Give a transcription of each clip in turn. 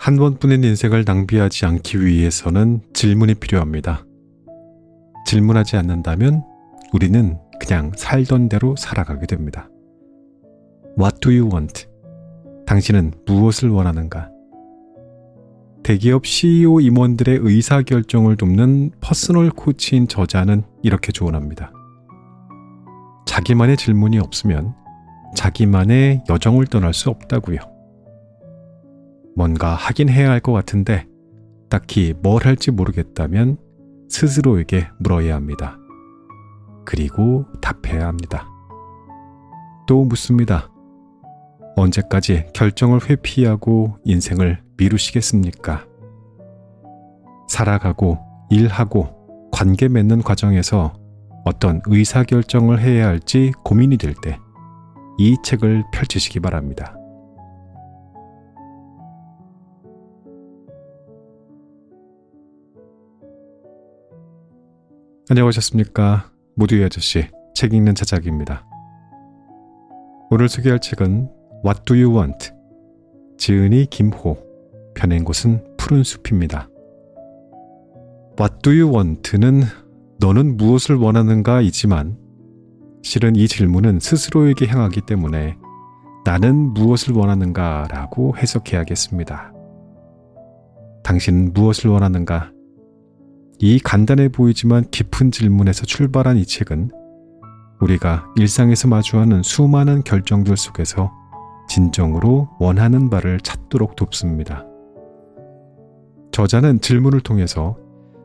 한 번뿐인 인생을 낭비하지 않기 위해서는 질문이 필요합니다. 질문하지 않는다면 우리는 그냥 살던 대로 살아가게 됩니다. What do you want? 당신은 무엇을 원하는가? 대기업 CEO 임원들의 의사결정을 돕는 퍼스널 코치인 저자는 이렇게 조언합니다. 자기만의 질문이 없으면 자기만의 여정을 떠날 수 없다고요. 뭔가 하긴 해야 할 것 같은데 딱히 뭘 할지 모르겠다면 스스로에게 물어야 합니다. 그리고 답해야 합니다. 또 묻습니다. 언제까지 결정을 회피하고 인생을 미루시겠습니까? 살아가고 일하고 관계 맺는 과정에서 어떤 의사결정을 해야 할지 고민이 될 때 이 책을 펼치시기 바랍니다. 안녕하셨습니까? 무두의 아저씨 책 읽는 자작입니다. 오늘 소개할 책은 What do you want? 지은이 김호, 펴낸 곳은 푸른 숲입니다. What do you want?는 너는 무엇을 원하는가 이지만 실은 이 질문은 스스로에게 향하기 때문에 나는 무엇을 원하는가 라고 해석해야겠습니다. 당신은 무엇을 원하는가? 이 간단해 보이지만 깊은 질문에서 출발한 이 책은 우리가 일상에서 마주하는 수많은 결정들 속에서 진정으로 원하는 바를 찾도록 돕습니다. 저자는 질문을 통해서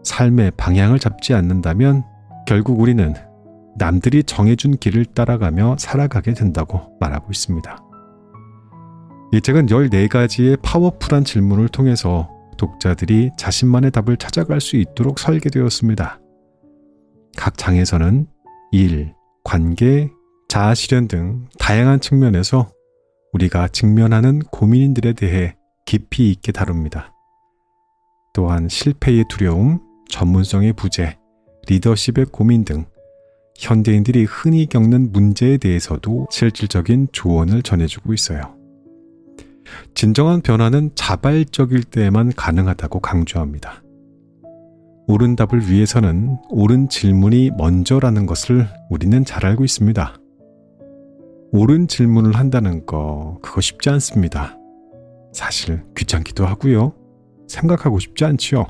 삶의 방향을 잡지 않는다면 결국 우리는 남들이 정해준 길을 따라가며 살아가게 된다고 말하고 있습니다. 이 책은 14가지의 파워풀한 질문을 통해서 독자들이 자신만의 답을 찾아갈 수 있도록 설계되었습니다. 각 장에서는 일, 관계, 자아실현 등 다양한 측면에서 우리가 직면하는 고민들에 대해 깊이 있게 다룹니다. 또한 실패의 두려움, 전문성의 부재, 리더십의 고민 등 현대인들이 흔히 겪는 문제에 대해서도 실질적인 조언을 전해주고 있어요. 진정한 변화는 자발적일 때에만 가능하다고 강조합니다. 옳은 답을 위해서는 옳은 질문이 먼저라는 것을 우리는 잘 알고 있습니다. 옳은 질문을 한다는 거 그거 쉽지 않습니다. 사실 귀찮기도 하고요. 생각하고 싶지 않지요.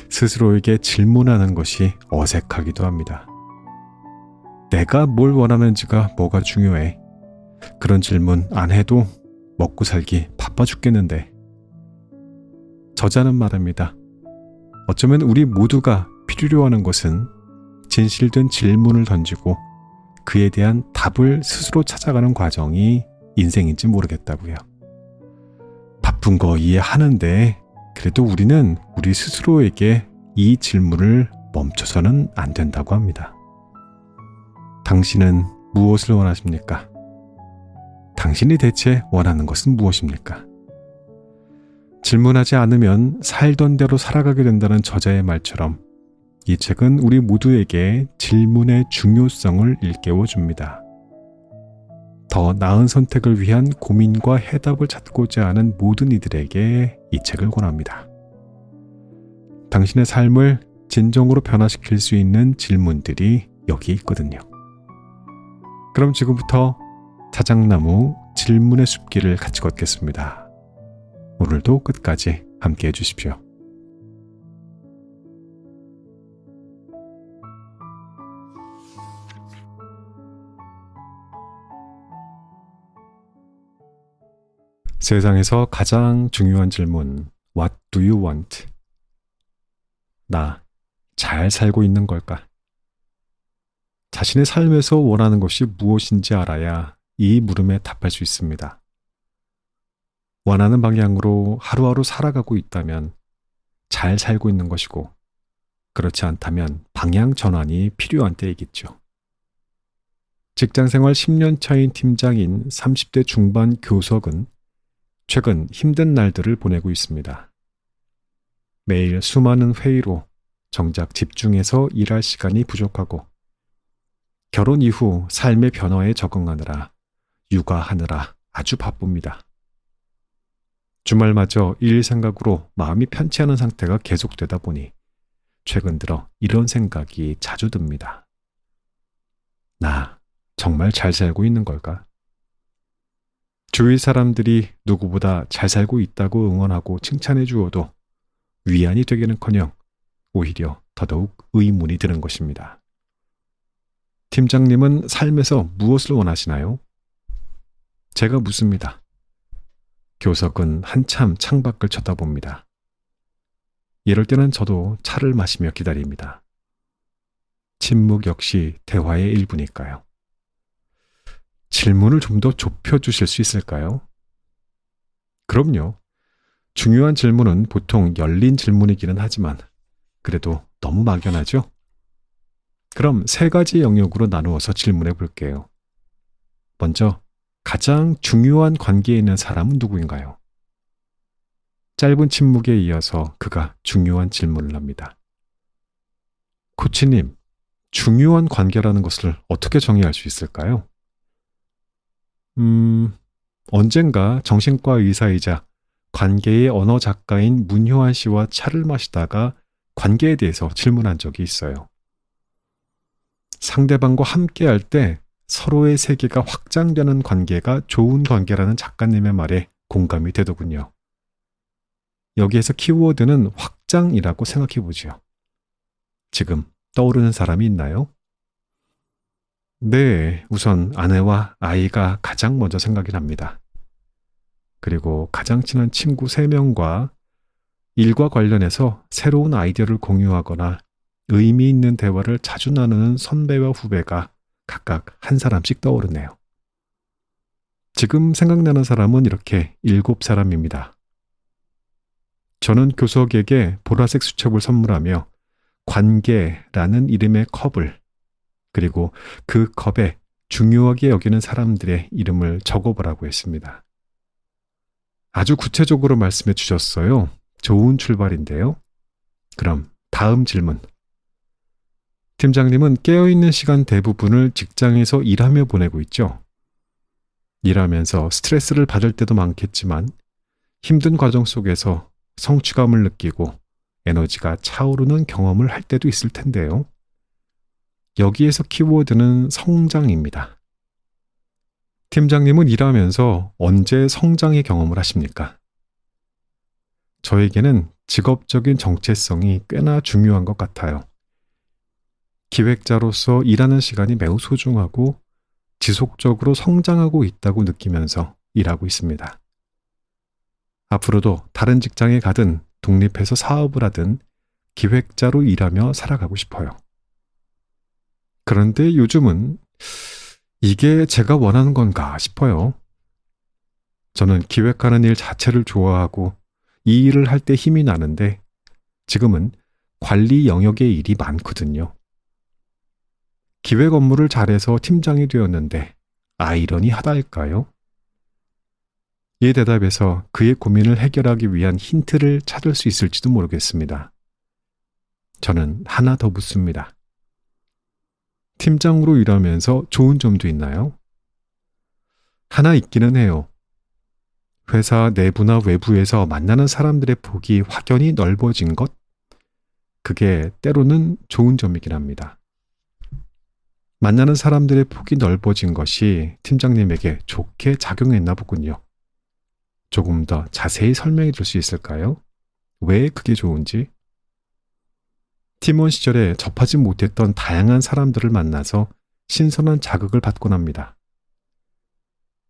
스스로에게 질문하는 것이 어색하기도 합니다. 내가 뭘 원하는지가 뭐가 중요해? 그런 질문 안 해도 먹고 살기 바빠 죽겠는데. 저자는 말합니다. 어쩌면 우리 모두가 필요로 하는 것은 진실된 질문을 던지고 그에 대한 답을 스스로 찾아가는 과정이 인생인지 모르겠다고요. 바쁜 거 이해하는데 그래도 우리는 우리 스스로에게 이 질문을 멈춰서는 안 된다고 합니다. 당신은 무엇을 원하십니까? 당신이 대체 원하는 것은 무엇입니까? 질문하지 않으면 살던 대로 살아가게 된다는 저자의 말처럼 이 책은 우리 모두에게 질문의 중요성을 일깨워줍니다. 더 나은 선택을 위한 고민과 해답을 찾고자 하는 모든 이들에게 이 책을 권합니다. 당신의 삶을 진정으로 변화시킬 수 있는 질문들이 여기 있거든요. 그럼 지금부터 자작나무 질문의 숲길을 같이 걷겠습니다. 오늘도 끝까지 함께 해주십시오. 세상에서 가장 중요한 질문, What do you want? 나 잘 살고 있는 걸까? 자신의 삶에서 원하는 것이 무엇인지 알아야 이 물음에 답할 수 있습니다. 원하는 방향으로 하루하루 살아가고 있다면 잘 살고 있는 것이고, 그렇지 않다면 방향 전환이 필요한 때이겠죠. 직장생활 10년 차인 팀장인 30대 중반 교석은 최근 힘든 날들을 보내고 있습니다. 매일 수많은 회의로 정작 집중해서 일할 시간이 부족하고 결혼 이후 삶의 변화에 적응하느라 육아하느라 아주 바쁩니다. 주말마저 일 생각으로 마음이 편치 않은 상태가 계속되다 보니 최근 들어 이런 생각이 자주 듭니다. 나 정말 잘 살고 있는 걸까? 주위 사람들이 누구보다 잘 살고 있다고 응원하고 칭찬해 주어도 위안이 되기는커녕 오히려 더더욱 의문이 드는 것입니다. 팀장님은 삶에서 무엇을 원하시나요? 제가 묻습니다. 교석은 한참 창밖을 쳐다봅니다. 이럴 때는 저도 차를 마시며 기다립니다. 침묵 역시 대화의 일부니까요. 질문을 좀 더 좁혀주실 수 있을까요? 그럼요. 중요한 질문은 보통 열린 질문이기는 하지만 그래도 너무 막연하죠? 그럼 3가지 영역으로 나누어서 질문해 볼게요. 먼저 가장 중요한 관계에 있는 사람은 누구인가요? 짧은 침묵에 이어서 그가 중요한 질문을 합니다. 코치님, 중요한 관계라는 것을 어떻게 정의할 수 있을까요? 언젠가 정신과 의사이자 관계의 언어 작가인 문효한 씨와 차를 마시다가 관계에 대해서 질문한 적이 있어요. 상대방과 함께할 때 서로의 세계가 확장되는 관계가 좋은 관계라는 작가님의 말에 공감이 되더군요. 여기에서 키워드는 확장이라고 생각해 보지요. 지금 떠오르는 사람이 있나요? 네, 우선 아내와 아이가 가장 먼저 생각이 납니다. 그리고 가장 친한 친구 3명과 일과 관련해서 새로운 아이디어를 공유하거나 의미 있는 대화를 자주 나누는 선배와 후배가 각각 한 사람씩 떠오르네요. 지금 생각나는 사람은 이렇게 7사람입니다. 저는 교석에게 보라색 수첩을 선물하며 관계라는 이름의 컵을 그리고 그 컵에 중요하게 여기는 사람들의 이름을 적어보라고 했습니다. 아주 구체적으로 말씀해 주셨어요. 좋은 출발인데요. 그럼 다음 질문. 팀장님은 깨어있는 시간 대부분을 직장에서 일하며 보내고 있죠. 일하면서 스트레스를 받을 때도 많겠지만 힘든 과정 속에서 성취감을 느끼고 에너지가 차오르는 경험을 할 때도 있을 텐데요. 여기에서 키워드는 성장입니다. 팀장님은 일하면서 언제 성장의 경험을 하십니까? 저에게는 직업적인 정체성이 꽤나 중요한 것 같아요. 기획자로서 일하는 시간이 매우 소중하고 지속적으로 성장하고 있다고 느끼면서 일하고 있습니다. 앞으로도 다른 직장에 가든 독립해서 사업을 하든 기획자로 일하며 살아가고 싶어요. 그런데 요즘은 이게 제가 원하는 건가 싶어요. 저는 기획하는 일 자체를 좋아하고 이 일을 할 때 힘이 나는데 지금은 관리 영역의 일이 많거든요. 기획 업무를 잘해서 팀장이 되었는데 아이러니하달까요? 이 대답에서 그의 고민을 해결하기 위한 힌트를 찾을 수 있을지도 모르겠습니다. 저는 하나 더 묻습니다. 팀장으로 일하면서 좋은 점도 있나요? 하나 있기는 해요. 회사 내부나 외부에서 만나는 사람들의 폭이 확연히 넓어진 것? 그게 때로는 좋은 점이긴 합니다. 만나는 사람들의 폭이 넓어진 것이 팀장님에게 좋게 작용했나 보군요. 조금 더 자세히 설명해 줄 수 있을까요? 왜 그게 좋은지? 팀원 시절에 접하지 못했던 다양한 사람들을 만나서 신선한 자극을 받곤 합니다.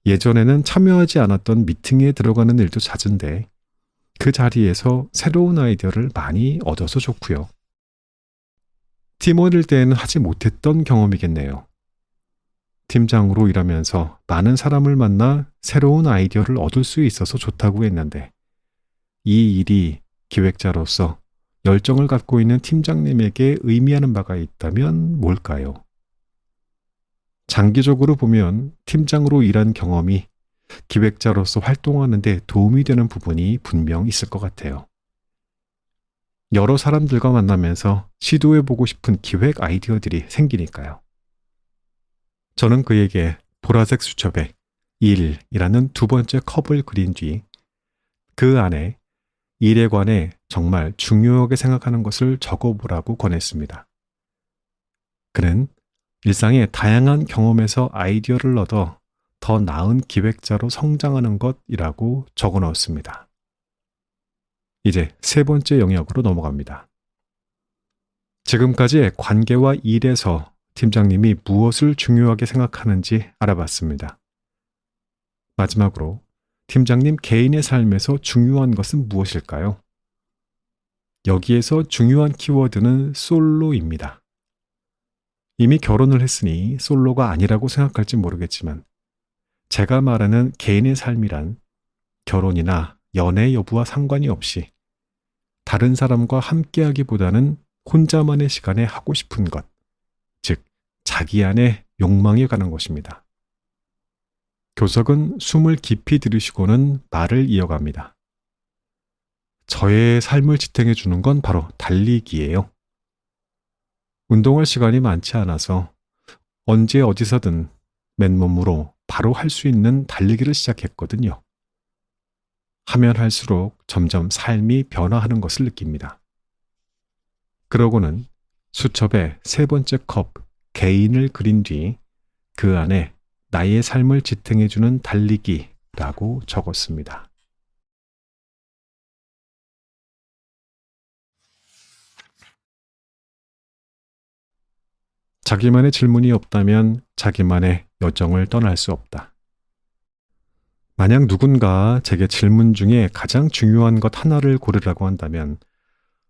예전에는 참여하지 않았던 미팅에 들어가는 일도 잦은데 그 자리에서 새로운 아이디어를 많이 얻어서 좋고요. 팀원일 때에는 하지 못했던 경험이겠네요. 팀장으로 일하면서 많은 사람을 만나 새로운 아이디어를 얻을 수 있어서 좋다고 했는데 이 일이 기획자로서 열정을 갖고 있는 팀장님에게 의미하는 바가 있다면 뭘까요? 장기적으로 보면 팀장으로 일한 경험이 기획자로서 활동하는 데 도움이 되는 부분이 분명 있을 것 같아요. 여러 사람들과 만나면서 시도해보고 싶은 기획 아이디어들이 생기니까요. 저는 그에게 보라색 수첩에 1이라는 2번째 컵을 그린 뒤 그 안에 일에 관해 정말 중요하게 생각하는 것을 적어보라고 권했습니다. 그는 일상의 다양한 경험에서 아이디어를 얻어 더 나은 기획자로 성장하는 것이라고 적어 넣었습니다. 이제 세 번째 영역으로 넘어갑니다. 지금까지 관계와 일에서 팀장님이 무엇을 중요하게 생각하는지 알아봤습니다. 마지막으로 팀장님 개인의 삶에서 중요한 것은 무엇일까요? 여기에서 중요한 키워드는 솔로입니다. 이미 결혼을 했으니 솔로가 아니라고 생각할지 모르겠지만 제가 말하는 개인의 삶이란 결혼이나 연애 여부와 상관이 없이 다른 사람과 함께하기보다는 혼자만의 시간에 하고 싶은 것, 즉 자기 안에 욕망이 가는 것입니다. 교석은 숨을 깊이 들이쉬고는 말을 이어갑니다. 저의 삶을 지탱해 주는 건 바로 달리기예요. 운동할 시간이 많지 않아서 언제 어디서든 맨몸으로 바로 할 수 있는 달리기를 시작했거든요. 하면 할수록 점점 삶이 변화하는 것을 느낍니다. 그러고는 수첩에 세 번째 컵 개인을 그린 뒤 그 안에 나의 삶을 지탱해주는 달리기라고 적었습니다. 자기만의 질문이 없다면 자기만의 여정을 떠날 수 없다. 만약 누군가 제게 질문 중에 가장 중요한 것 하나를 고르라고 한다면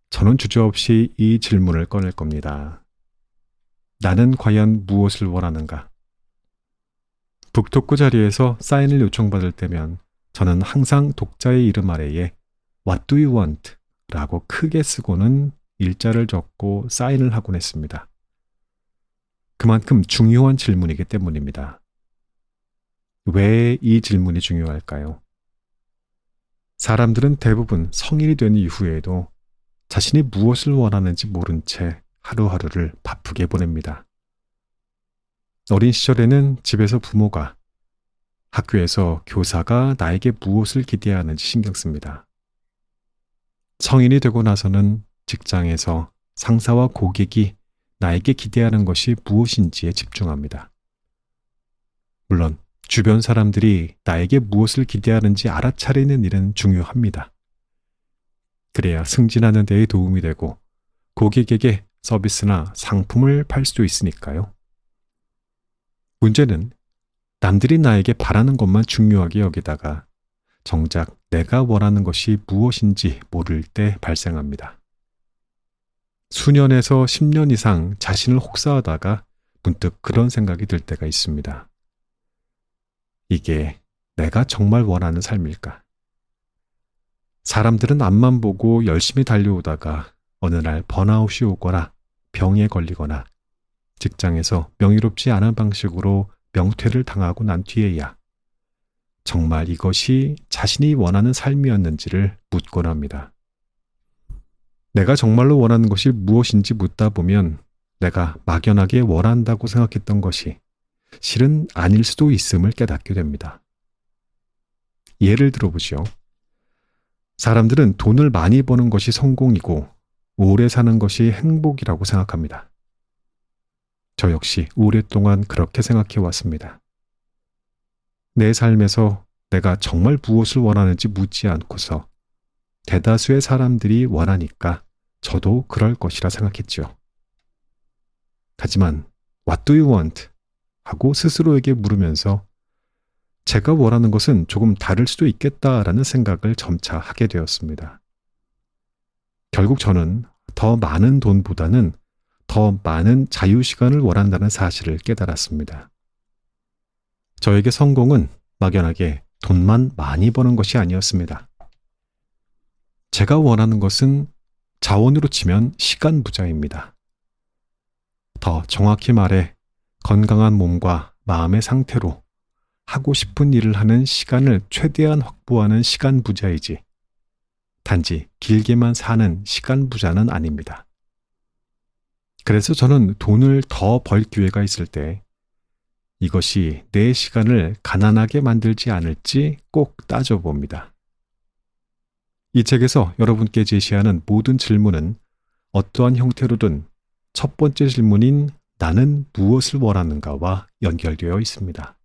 저는 주저없이 이 질문을 꺼낼 겁니다. 나는 과연 무엇을 원하는가? 북토크 자리에서 사인을 요청받을 때면 저는 항상 독자의 이름 아래에 What do you want? 라고 크게 쓰고는 일자를 적고 사인을 하곤 했습니다. 그만큼 중요한 질문이기 때문입니다. 왜 이 질문이 중요할까요? 사람들은 대부분 성인이 된 이후에도 자신이 무엇을 원하는지 모른 채 하루하루를 바쁘게 보냅니다. 어린 시절에는 집에서 부모가, 학교에서 교사가 나에게 무엇을 기대하는지 신경 씁니다. 성인이 되고 나서는 직장에서 상사와 고객이 나에게 기대하는 것이 무엇인지에 집중합니다. 물론 주변 사람들이 나에게 무엇을 기대하는지 알아차리는 일은 중요합니다. 그래야 승진하는 데에 도움이 되고 고객에게 서비스나 상품을 팔 수도 있으니까요. 문제는 남들이 나에게 바라는 것만 중요하게 여기다가 정작 내가 원하는 것이 무엇인지 모를 때 발생합니다. 수년에서 10년 이상 자신을 혹사하다가 문득 그런 생각이 들 때가 있습니다. 이게 내가 정말 원하는 삶일까? 사람들은 앞만 보고 열심히 달려오다가 어느 날 번아웃이 오거나 병에 걸리거나 직장에서 명예롭지 않은 방식으로 명퇴를 당하고 난 뒤에야 정말 이것이 자신이 원하는 삶이었는지를 묻곤 합니다. 내가 정말로 원하는 것이 무엇인지 묻다 보면 내가 막연하게 원한다고 생각했던 것이 실은 아닐 수도 있음을 깨닫게 됩니다. 예를 들어보시오. 사람들은 돈을 많이 버는 것이 성공이고 오래 사는 것이 행복이라고 생각합니다. 저 역시 오랫동안 그렇게 생각해 왔습니다. 내 삶에서 내가 정말 무엇을 원하는지 묻지 않고서 대다수의 사람들이 원하니까 저도 그럴 것이라 생각했죠. 하지만 What do you want? 하고 스스로에게 물으면서 제가 원하는 것은 조금 다를 수도 있겠다라는 생각을 점차 하게 되었습니다. 결국 저는 더 많은 돈보다는 더 많은 자유시간을 원한다는 사실을 깨달았습니다. 저에게 성공은 막연하게 돈만 많이 버는 것이 아니었습니다. 제가 원하는 것은 자원으로 치면 시간 부자입니다. 더 정확히 말해 건강한 몸과 마음의 상태로 하고 싶은 일을 하는 시간을 최대한 확보하는 시간 부자이지 단지 길게만 사는 시간 부자는 아닙니다. 그래서 저는 돈을 더 벌 기회가 있을 때 이것이 내 시간을 가난하게 만들지 않을지 꼭 따져봅니다. 이 책에서 여러분께 제시하는 모든 질문은 어떠한 형태로든 첫 번째 질문인 나는 무엇을 원하는가와 연결되어 있습니다.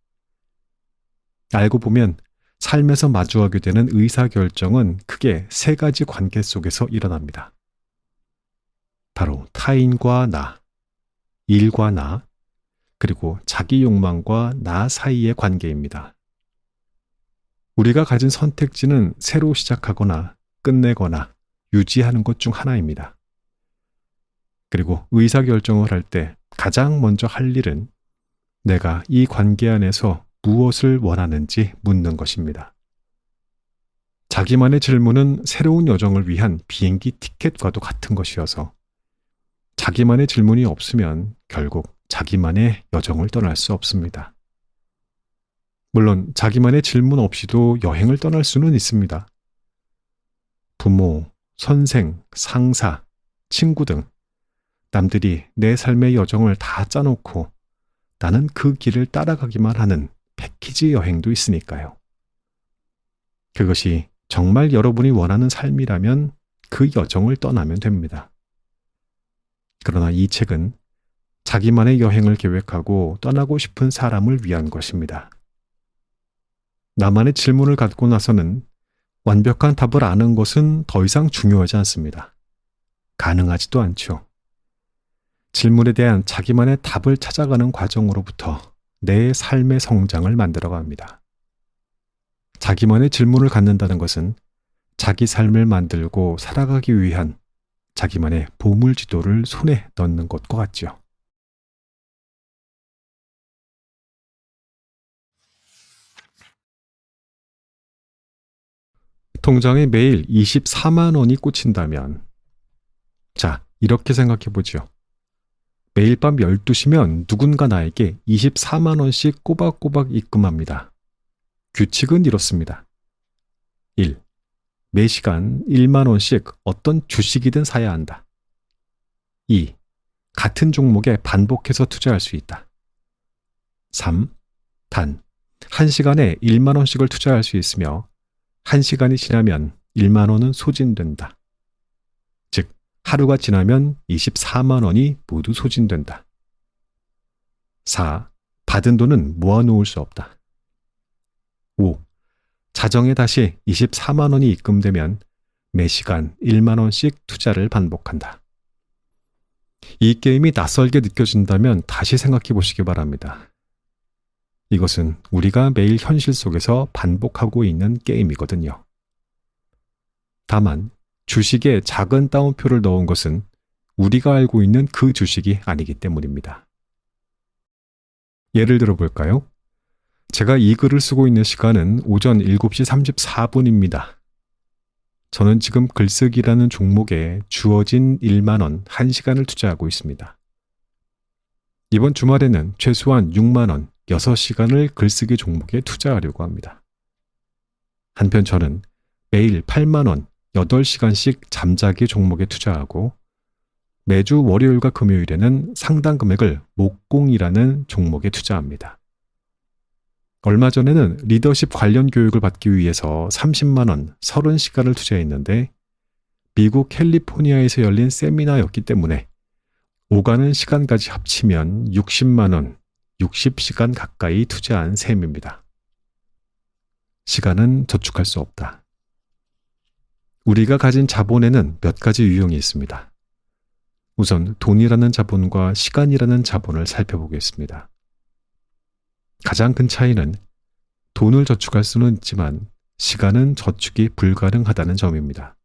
알고 보면 삶에서 마주하게 되는 의사결정은 크게 세 가지 관계 속에서 일어납니다. 바로 타인과 나, 일과 나, 그리고 자기 욕망과 나 사이의 관계입니다. 우리가 가진 선택지는 새로 시작하거나 끝내거나 유지하는 것 중 하나입니다. 그리고 의사결정을 할 때 가장 먼저 할 일은 내가 이 관계 안에서 무엇을 원하는지 묻는 것입니다. 자기만의 질문은 새로운 여정을 위한 비행기 티켓과도 같은 것이어서 자기만의 질문이 없으면 결국 자기만의 여정을 떠날 수 없습니다. 물론 자기만의 질문 없이도 여행을 떠날 수는 있습니다. 부모, 선생, 상사, 친구 등 남들이 내 삶의 여정을 다 짜놓고 나는 그 길을 따라가기만 하는 패키지 여행도 있으니까요. 그것이 정말 여러분이 원하는 삶이라면 그 여정을 떠나면 됩니다. 그러나 이 책은 자기만의 여행을 계획하고 떠나고 싶은 사람을 위한 것입니다. 나만의 질문을 갖고 나서는 완벽한 답을 아는 것은 더 이상 중요하지 않습니다. 가능하지도 않죠. 질문에 대한 자기만의 답을 찾아가는 과정으로부터 내 삶의 성장을 만들어갑니다. 자기만의 질문을 갖는다는 것은 자기 삶을 만들고 살아가기 위한 자기만의 보물지도를 손에 넣는 것과 같죠. 통장에 매일 24만 원이 꽂힌다면, 자, 이렇게 생각해 보죠. 매일 밤 12시면 누군가 나에게 24만 원씩 꼬박꼬박 입금합니다. 규칙은 이렇습니다. 1. 매 시간 1만 원씩 어떤 주식이든 사야 한다. 2. 같은 종목에 반복해서 투자할 수 있다. 3. 단 1시간에 1만 원씩을 투자할 수 있으며 1시간이 지나면 1만 원은 소진된다. 즉, 하루가 지나면 24만 원이 모두 소진된다. 4. 받은 돈은 모아놓을 수 없다. 5. 자정에 다시 24만 원이 입금되면 매 시간 1만 원씩 투자를 반복한다. 이 게임이 낯설게 느껴진다면 다시 생각해 보시기 바랍니다. 이것은 우리가 매일 현실 속에서 반복하고 있는 게임이거든요. 다만 주식에 작은 따옴표를 넣은 것은 우리가 알고 있는 그 주식이 아니기 때문입니다. 예를 들어 볼까요? 제가 이 글을 쓰고 있는 시간은 오전 7시 34분입니다. 저는 지금 글쓰기라는 종목에 주어진 1만 원 1시간을 투자하고 있습니다. 이번 주말에는 최소한 6만 원 6시간을 글쓰기 종목에 투자하려고 합니다. 한편 저는 매일 8만 원 8시간씩 잠자기 종목에 투자하고 매주 월요일과 금요일에는 상당 금액을 목공이라는 종목에 투자합니다. 얼마 전에는 리더십 관련 교육을 받기 위해서 30만 원 30시간을 투자했는데 미국 캘리포니아에서 열린 세미나였기 때문에 오가는 시간까지 합치면 60만 원 60시간 가까이 투자한 셈입니다. 시간은 저축할 수 없다. 우리가 가진 자본에는 몇 가지 유형이 있습니다. 우선 돈이라는 자본과 시간이라는 자본을 살펴보겠습니다. 가장 큰 차이는 돈을 저축할 수는 있지만 시간은 저축이 불가능하다는 점입니다.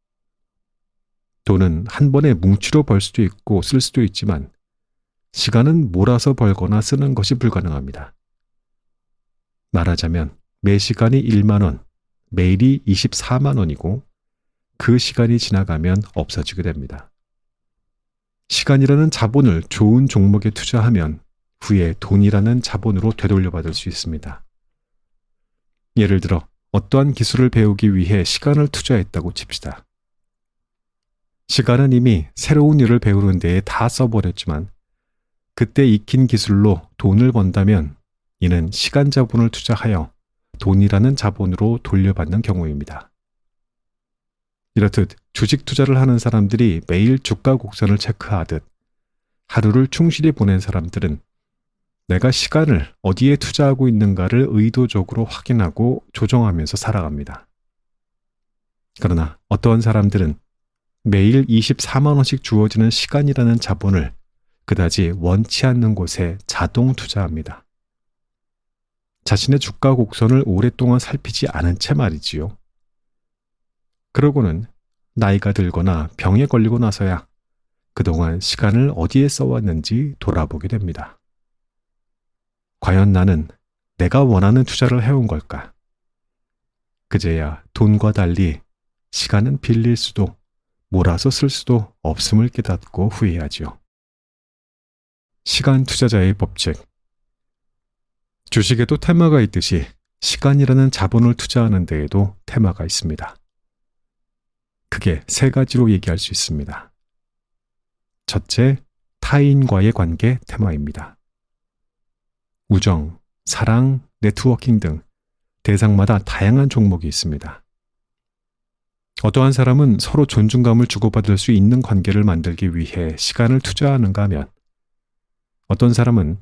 돈은 한 번에 뭉치로 벌 수도 있고 쓸 수도 있지만 시간은 몰아서 벌거나 쓰는 것이 불가능합니다. 말하자면 매 시간이 1만 원, 매일이 24만 원이고 그 시간이 지나가면 없어지게 됩니다. 시간이라는 자본을 좋은 종목에 투자하면 후에 돈이라는 자본으로 되돌려받을 수 있습니다. 예를 들어 어떠한 기술을 배우기 위해 시간을 투자했다고 칩시다. 시간은 이미 새로운 일을 배우는 데에 다 써버렸지만 그때 익힌 기술로 돈을 번다면 이는 시간 자본을 투자하여 돈이라는 자본으로 돌려받는 경우입니다. 이렇듯 주식 투자를 하는 사람들이 매일 주가 곡선을 체크하듯 하루를 충실히 보낸 사람들은 내가 시간을 어디에 투자하고 있는가를 의도적으로 확인하고 조정하면서 살아갑니다. 그러나 어떠한 사람들은 매일 24만 원씩 주어지는 시간이라는 자본을 그다지 원치 않는 곳에 자동 투자합니다. 자신의 주가 곡선을 오랫동안 살피지 않은 채 말이지요. 그러고는 나이가 들거나 병에 걸리고 나서야 그동안 시간을 어디에 써왔는지 돌아보게 됩니다. 과연 나는 내가 원하는 투자를 해온 걸까? 그제야 돈과 달리 시간은 빌릴 수도 몰아서 쓸 수도 없음을 깨닫고 후회하지요. 시간 투자자의 법칙. 주식에도 테마가 있듯이 시간이라는 자본을 투자하는 데에도 테마가 있습니다. 크게 세 가지로 얘기할 수 있습니다. 첫째, 타인과의 관계 테마입니다. 우정, 사랑, 네트워킹 등 대상마다 다양한 종목이 있습니다. 어떠한 사람은 서로 존중감을 주고받을 수 있는 관계를 만들기 위해 시간을 투자하는가 하면 어떤 사람은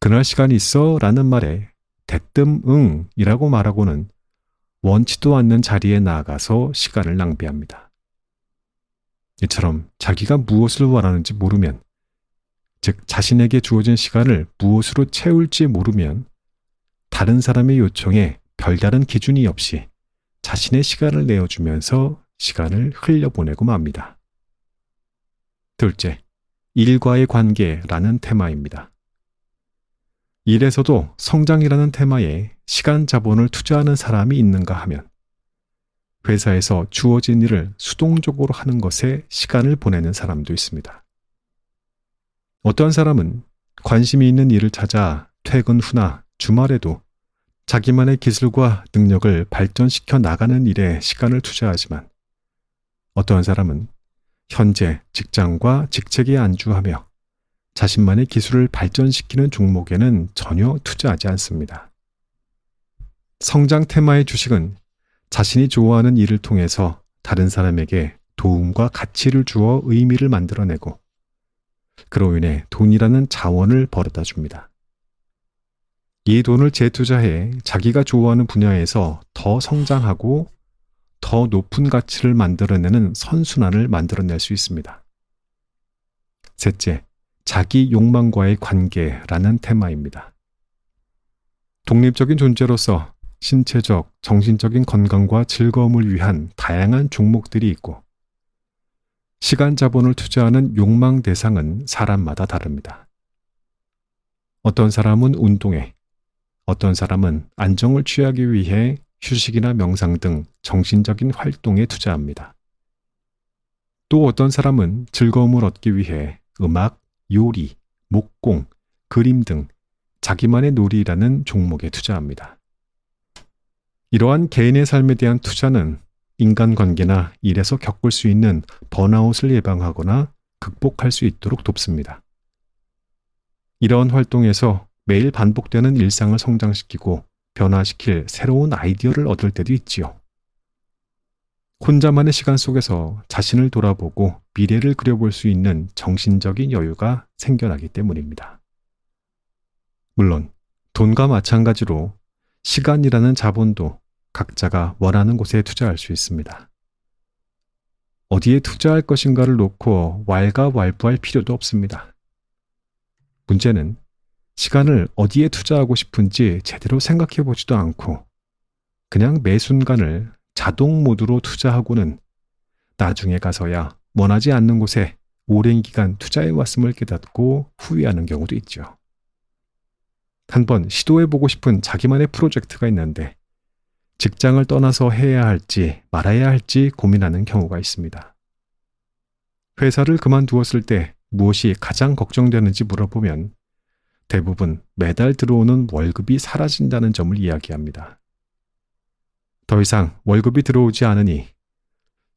그날 시간이 있어 라는 말에 대뜸 응 이라고 말하고는 원치도 않는 자리에 나아가서 시간을 낭비합니다. 이처럼 자기가 무엇을 원하는지 모르면, 즉 자신에게 주어진 시간을 무엇으로 채울지 모르면 다른 사람의 요청에 별다른 기준이 없이 자신의 시간을 내어주면서 시간을 흘려보내고 맙니다. 둘째, 일과의 관계라는 테마입니다. 일에서도 성장이라는 테마에 시간 자본을 투자하는 사람이 있는가 하면 회사에서 주어진 일을 수동적으로 하는 것에 시간을 보내는 사람도 있습니다. 어떠한 사람은 관심이 있는 일을 찾아 퇴근 후나 주말에도 자기만의 기술과 능력을 발전시켜 나가는 일에 시간을 투자하지만 어떠한 사람은 현재 직장과 직책에 안주하며 자신만의 기술을 발전시키는 종목에는 전혀 투자하지 않습니다. 성장 테마의 주식은 자신이 좋아하는 일을 통해서 다른 사람에게 도움과 가치를 주어 의미를 만들어내고 그로 인해 돈이라는 자원을 벌어다 줍니다. 이 돈을 재투자해 자기가 좋아하는 분야에서 더 성장하고 더 높은 가치를 만들어내는 선순환을 만들어낼 수 있습니다. 셋째, 자기 욕망과의 관계라는 테마입니다. 독립적인 존재로서 신체적, 정신적인 건강과 즐거움을 위한 다양한 종목들이 있고 시간 자본을 투자하는 욕망 대상은 사람마다 다릅니다. 어떤 사람은 운동에, 어떤 사람은 안정을 취하기 위해 휴식이나 명상 등 정신적인 활동에 투자합니다. 또 어떤 사람은 즐거움을 얻기 위해 음악, 요리, 목공, 그림 등 자기만의 놀이라는 종목에 투자합니다. 이러한 개인의 삶에 대한 투자는 인간관계나 일에서 겪을 수 있는 번아웃을 예방하거나 극복할 수 있도록 돕습니다. 이러한 활동에서 매일 반복되는 일상을 성장시키고 변화시킬 새로운 아이디어를 얻을 때도 있지요. 혼자만의 시간 속에서 자신을 돌아보고 미래를 그려볼 수 있는 정신적인 여유가 생겨나기 때문입니다. 물론 돈과 마찬가지로 시간이라는 자본도 각자가 원하는 곳에 투자할 수 있습니다. 어디에 투자할 것인가를 놓고 왈가왈부할 필요도 없습니다. 문제는 시간을 어디에 투자하고 싶은지 제대로 생각해 보지도 않고 그냥 매 순간을 자동 모드로 투자하고는 나중에 가서야 원하지 않는 곳에 오랜 기간 투자해 왔음을 깨닫고 후회하는 경우도 있죠. 한번 시도해보고 싶은 자기만의 프로젝트가 있는데 직장을 떠나서 해야 할지 말아야 할지 고민하는 경우가 있습니다. 회사를 그만두었을 때 무엇이 가장 걱정되는지 물어보면 대부분 매달 들어오는 월급이 사라진다는 점을 이야기합니다. 더 이상 월급이 들어오지 않으니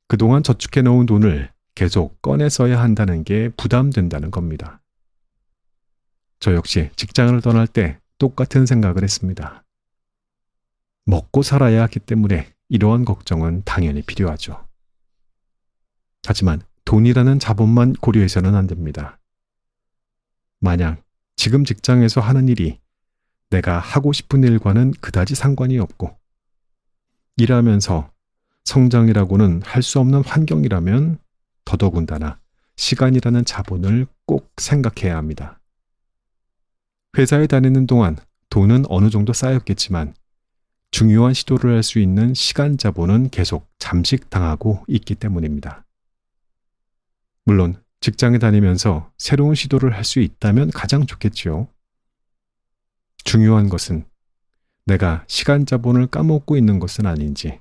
그동안 저축해 놓은 돈을 계속 꺼내 써야 한다는 게 부담된다는 겁니다. 저 역시 직장을 떠날 때 똑같은 생각을 했습니다. 먹고 살아야 하기 때문에 이러한 걱정은 당연히 필요하죠. 하지만 돈이라는 자본만 고려해서는 안 됩니다. 만약 지금 직장에서 하는 일이 내가 하고 싶은 일과는 그다지 상관이 없고 일하면서 성장이라고는 할 수 없는 환경이라면 더더군다나 시간이라는 자본을 꼭 생각해야 합니다. 회사에 다니는 동안 돈은 어느 정도 쌓였겠지만 중요한 시도를 할 수 있는 시간 자본은 계속 잠식당하고 있기 때문입니다. 물론 직장에 다니면서 새로운 시도를 할 수 있다면 가장 좋겠지요. 중요한 것은 내가 시간 자본을 까먹고 있는 것은 아닌지,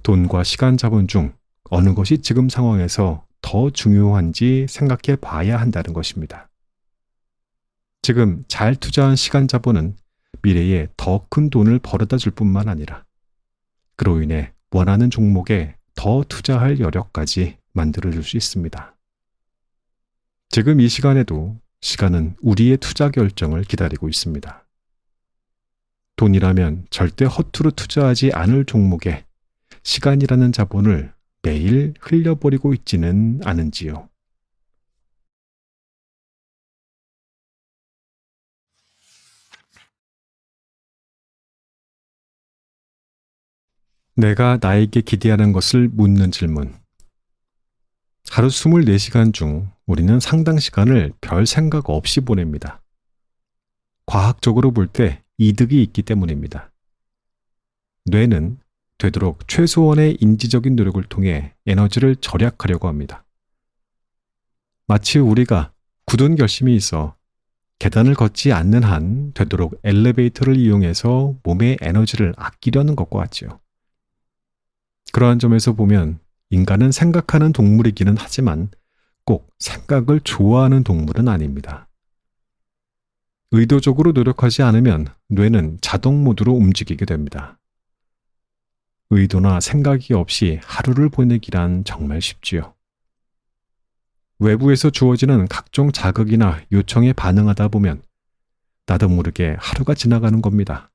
돈과 시간 자본 중 어느 것이 지금 상황에서 더 중요한지 생각해 봐야 한다는 것입니다. 지금 잘 투자한 시간 자본은 미래에 더 큰 돈을 벌어다 줄 뿐만 아니라 그로 인해 원하는 종목에 더 투자할 여력까지 만들어줄 수 있습니다. 지금 이 시간에도 시간은 우리의 투자 결정을 기다리고 있습니다. 돈이라면 절대 허투루 투자하지 않을 종목에 시간이라는 자본을 매일 흘려버리고 있지는 않은지요. 내가 나에게 기대하는 것을 묻는 질문. 하루 24시간 중 우리는 상당 시간을 별 생각 없이 보냅니다. 과학적으로 볼 때 이득이 있기 때문입니다. 뇌는 되도록 최소한의 인지적인 노력을 통해 에너지를 절약하려고 합니다. 마치 우리가 굳은 결심이 있어 계단을 걷지 않는 한 되도록 엘리베이터를 이용해서 몸의 에너지를 아끼려는 것과 같지요. 그러한 점에서 보면 인간은 생각하는 동물이기는 하지만 꼭 생각을 좋아하는 동물은 아닙니다. 의도적으로 노력하지 않으면 뇌는 자동 모드로 움직이게 됩니다. 의도나 생각이 없이 하루를 보내기란 정말 쉽지요. 외부에서 주어지는 각종 자극이나 요청에 반응하다 보면 나도 모르게 하루가 지나가는 겁니다.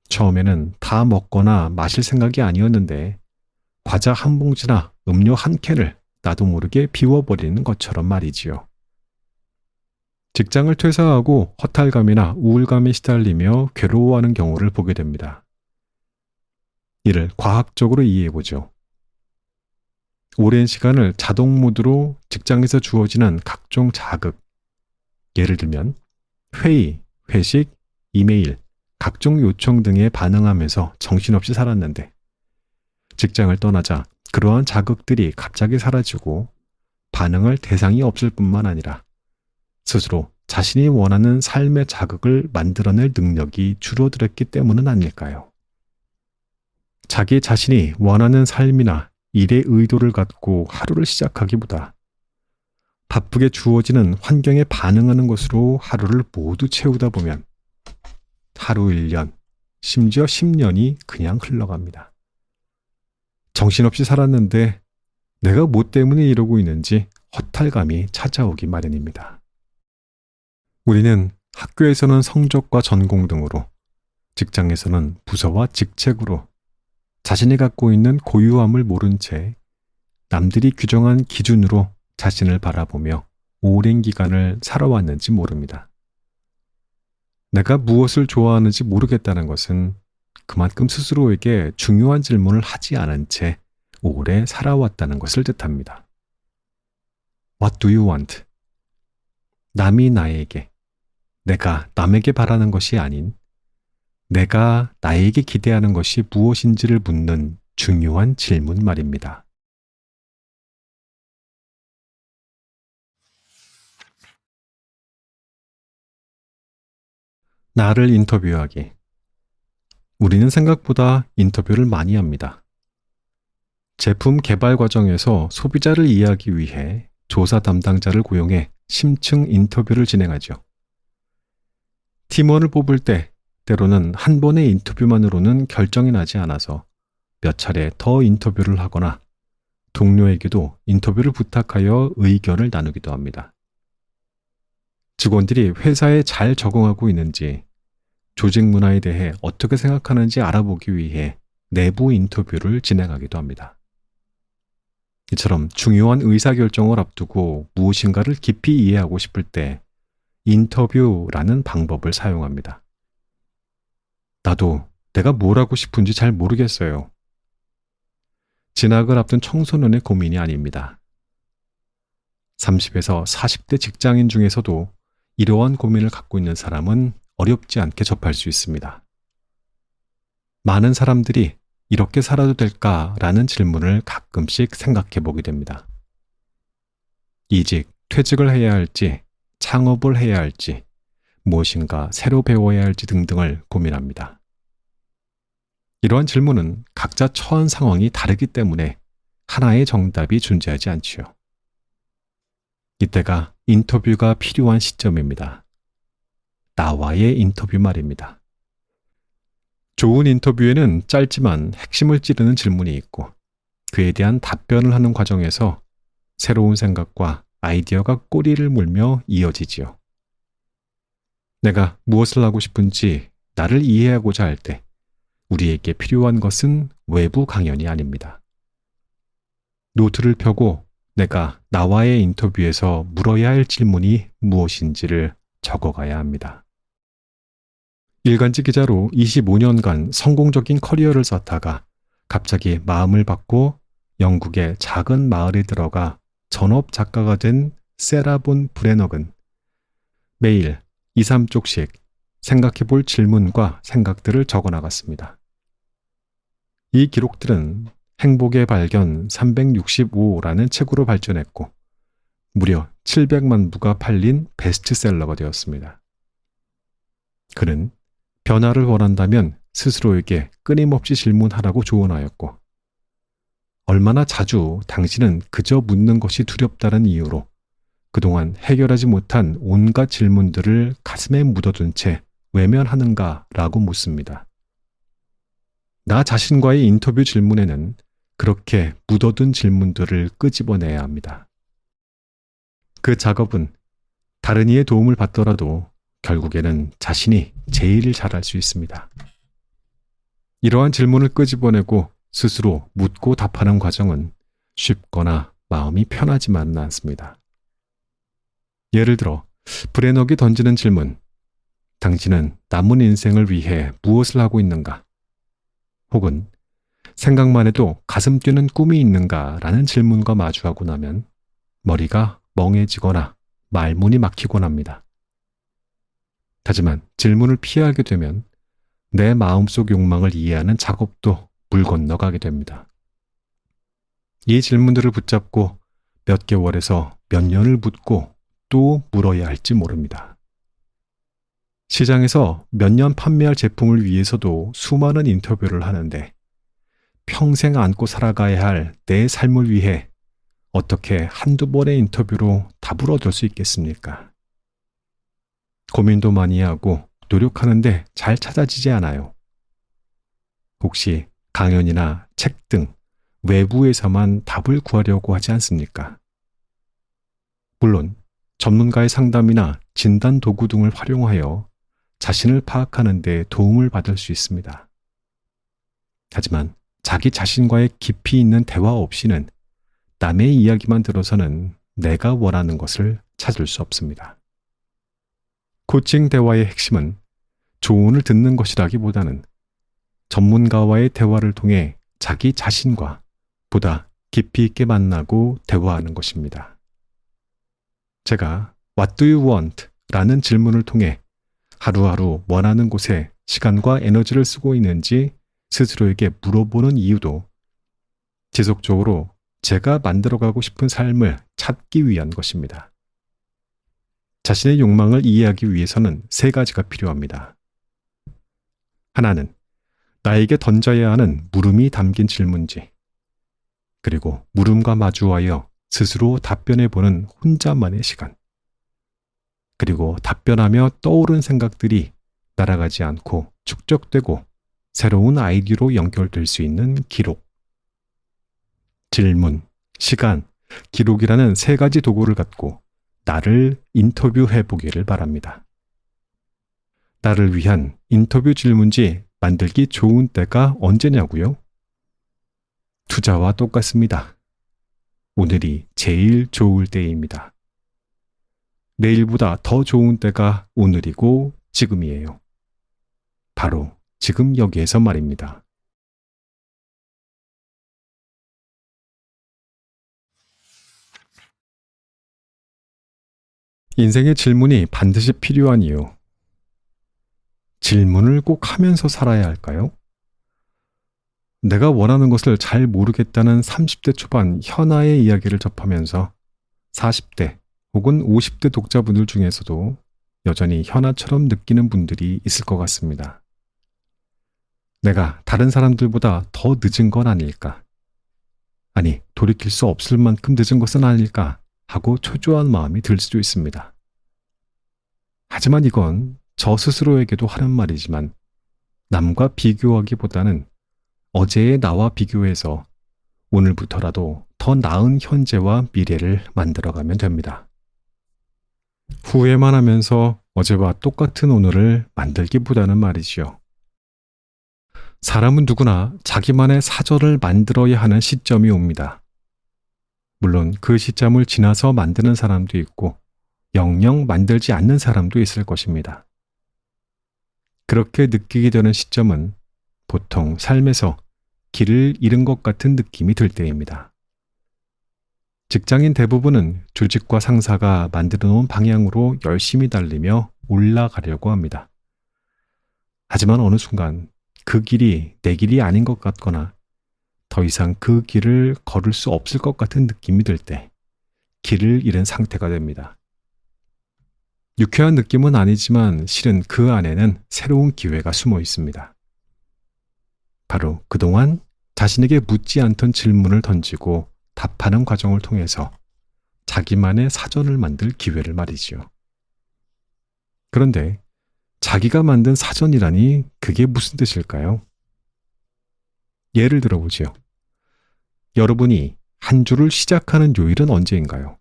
처음에는 다 먹거나 마실 생각이 아니었는데 과자 한 봉지나 음료 한 캔을 나도 모르게 비워버리는 것처럼 말이지요. 직장을 퇴사하고 허탈감이나 우울감에 시달리며 괴로워하는 경우를 보게 됩니다. 이를 과학적으로 이해해보죠. 오랜 시간을 자동 모드로 직장에서 주어지는 각종 자극, 예를 들면 회의, 회식, 이메일, 각종 요청 등에 반응하면서 정신없이 살았는데 직장을 떠나자 그러한 자극들이 갑자기 사라지고 반응할 대상이 없을 뿐만 아니라 스스로 자신이 원하는 삶의 자극을 만들어낼 능력이 줄어들었기 때문은 아닐까요? 자기 자신이 원하는 삶이나 일의 의도를 갖고 하루를 시작하기보다 바쁘게 주어지는 환경에 반응하는 것으로 하루를 모두 채우다 보면 하루 1년, 심지어 10년이 그냥 흘러갑니다. 정신없이 살았는데 내가 뭐 때문에 이러고 있는지 허탈감이 찾아오기 마련입니다. 우리는 학교에서는 성적과 전공 등으로, 직장에서는 부서와 직책으로 자신이 갖고 있는 고유함을 모른 채 남들이 규정한 기준으로 자신을 바라보며 오랜 기간을 살아왔는지 모릅니다. 내가 무엇을 좋아하는지 모르겠다는 것은 그만큼 스스로에게 중요한 질문을 하지 않은 채 오래 살아왔다는 것을 뜻합니다. What do you want? 남이 나에게, 내가 남에게 바라는 것이 아닌 내가 나에게 기대하는 것이 무엇인지를 묻는 중요한 질문 말입니다. 나를 인터뷰하기. 우리는 생각보다 인터뷰를 많이 합니다. 제품 개발 과정에서 소비자를 이해하기 위해 조사 담당자를 고용해 심층 인터뷰를 진행하죠. 팀원을 뽑을 때 때로는 한 번의 인터뷰만으로는 결정이 나지 않아서 몇 차례 더 인터뷰를 하거나 동료에게도 인터뷰를 부탁하여 의견을 나누기도 합니다. 직원들이 회사에 잘 적응하고 있는지, 조직 문화에 대해 어떻게 생각하는지 알아보기 위해 내부 인터뷰를 진행하기도 합니다. 이처럼 중요한 의사결정을 앞두고 무엇인가를 깊이 이해하고 싶을 때 인터뷰라는 방법을 사용합니다. 나도 내가 뭘 하고 싶은지 잘 모르겠어요. 진학을 앞둔 청소년의 고민이 아닙니다. 30에서 40대 직장인 중에서도 이러한 고민을 갖고 있는 사람은 어렵지 않게 접할 수 있습니다. 많은 사람들이 이렇게 살아도 될까라는 질문을 가끔씩 생각해 보게 됩니다. 이직, 퇴직을 해야 할지, 창업을 해야 할지, 무엇인가 새로 배워야 할지 등등을 고민합니다. 이러한 질문은 각자 처한 상황이 다르기 때문에 하나의 정답이 존재하지 않지요. 이때가 인터뷰가 필요한 시점입니다. 나와의 인터뷰 말입니다. 좋은 인터뷰에는 짧지만 핵심을 찌르는 질문이 있고 그에 대한 답변을 하는 과정에서 새로운 생각과 아이디어가 꼬리를 물며 이어지지요. 내가 무엇을 하고 싶은지 나를 이해하고자 할 때 우리에게 필요한 것은 외부 강연이 아닙니다. 노트를 펴고 내가 나와의 인터뷰에서 물어야 할 질문이 무엇인지를 적어가야 합니다. 일간지 기자로 25년간 성공적인 커리어를 쌓다가 갑자기 마음을 바꿔 영국의 작은 마을에 들어가 전업 작가가 된 세라 본 브레너근 매일 2, 3쪽씩 생각해 볼 질문과 생각들을 적어 나갔습니다. 이 기록들은 행복의 발견 365라는 책으로 발전했고 무려 700만 부가 팔린 베스트셀러가 되었습니다. 그는 변화를 원한다면 스스로에게 끊임없이 질문하라고 조언하였고 얼마나 자주 당신은 그저 묻는 것이 두렵다는 이유로 그동안 해결하지 못한 온갖 질문들을 가슴에 묻어둔 채 외면하는가라고 묻습니다. 나 자신과의 인터뷰 질문에는 그렇게 묻어둔 질문들을 끄집어내야 합니다. 그 작업은 다른 이의 도움을 받더라도 결국에는 자신이 제일 잘할 수 있습니다. 이러한 질문을 끄집어내고 스스로 묻고 답하는 과정은 쉽거나 마음이 편하지만은 않습니다. 예를 들어 브레너기 던지는 질문, 당신은 남은 인생을 위해 무엇을 하고 있는가? 혹은 생각만 해도 가슴 뛰는 꿈이 있는가? 라는 질문과 마주하고 나면 머리가 멍해지거나 말문이 막히곤 합니다. 하지만 질문을 피하게 되면 내 마음속 욕망을 이해하는 작업도 물 건너가게 됩니다. 이 질문들을 붙잡고 몇 개월에서 몇 년을 묻고 또 물어야 할지 모릅니다. 시장에서 몇 년 판매할 제품을 위해서도 수많은 인터뷰를 하는데 평생 안고 살아가야 할 내 삶을 위해 어떻게 한두 번의 인터뷰로 답을 얻을 수 있겠습니까? 고민도 많이 하고 노력하는데 잘 찾아지지 않아요. 혹시 강연이나 책 등 외부에서만 답을 구하려고 하지 않습니까? 물론 전문가의 상담이나 진단 도구 등을 활용하여 자신을 파악하는 데 도움을 받을 수 있습니다. 하지만 자기 자신과의 깊이 있는 대화 없이는 남의 이야기만 들어서는 내가 원하는 것을 찾을 수 없습니다. 코칭 대화의 핵심은 조언을 듣는 것이라기보다는 전문가와의 대화를 통해 자기 자신과 보다 깊이 있게 만나고 대화하는 것입니다. 제가 What do you want? 라는 질문을 통해 하루하루 원하는 곳에 시간과 에너지를 쓰고 있는지 스스로에게 물어보는 이유도 지속적으로 제가 만들어가고 싶은 삶을 찾기 위한 것입니다. 자신의 욕망을 이해하기 위해서는 세 가지가 필요합니다. 하나는 나에게 던져야 하는 물음이 담긴 질문지, 그리고 물음과 마주하여 스스로 답변해보는 혼자만의 시간, 그리고 답변하며 떠오른 생각들이 날아가지 않고 축적되고 새로운 아이디어로 연결될 수 있는 기록. 질문, 시간, 기록이라는 세 가지 도구를 갖고 나를 인터뷰해 보기를 바랍니다. 나를 위한 인터뷰 질문지 만들기 좋은 때가 언제냐고요? 투자와 똑같습니다. 오늘이 제일 좋을 때입니다. 내일보다 더 좋은 때가 오늘이고 지금이에요. 바로 지금 여기에서 말입니다. 인생의 질문이 반드시 필요한 이유. 질문을 꼭 하면서 살아야 할까요? 내가 원하는 것을 잘 모르겠다는 30대 초반 현아의 이야기를 접하면서 40대 혹은 50대 독자분들 중에서도 여전히 현아처럼 느끼는 분들이 있을 것 같습니다. 내가 다른 사람들보다 더 늦은 건 아닐까? 아니, 돌이킬 수 없을 만큼 늦은 것은 아닐까? 하고 초조한 마음이 들 수도 있습니다. 하지만 이건 저 스스로에게도 하는 말이지만 남과 비교하기보다는 어제의 나와 비교해서 오늘부터라도 더 나은 현재와 미래를 만들어가면 됩니다. 후회만 하면서 어제와 똑같은 오늘을 만들기보다는 말이지요. 사람은 누구나 자기만의 사전을 만들어야 하는 시점이 옵니다. 물론 그 시점을 지나서 만드는 사람도 있고 영영 만들지 않는 사람도 있을 것입니다. 그렇게 느끼게 되는 시점은 보통 삶에서 길을 잃은 것 같은 느낌이 들 때입니다. 직장인 대부분은 조직과 상사가 만들어 놓은 방향으로 열심히 달리며 올라가려고 합니다. 하지만 어느 순간 그 길이 내 길이 아닌 것 같거나 더 이상 그 길을 걸을 수 없을 것 같은 느낌이 들 때 길을 잃은 상태가 됩니다. 유쾌한 느낌은 아니지만 실은 그 안에는 새로운 기회가 숨어 있습니다. 바로 그동안 자신에게 묻지 않던 질문을 던지고 답하는 과정을 통해서 자기만의 사전을 만들 기회를 말이지요. 그런데 자기가 만든 사전이라니 그게 무슨 뜻일까요? 예를 들어보지요. 여러분이 한 주를 시작하는 요일은 언제인가요?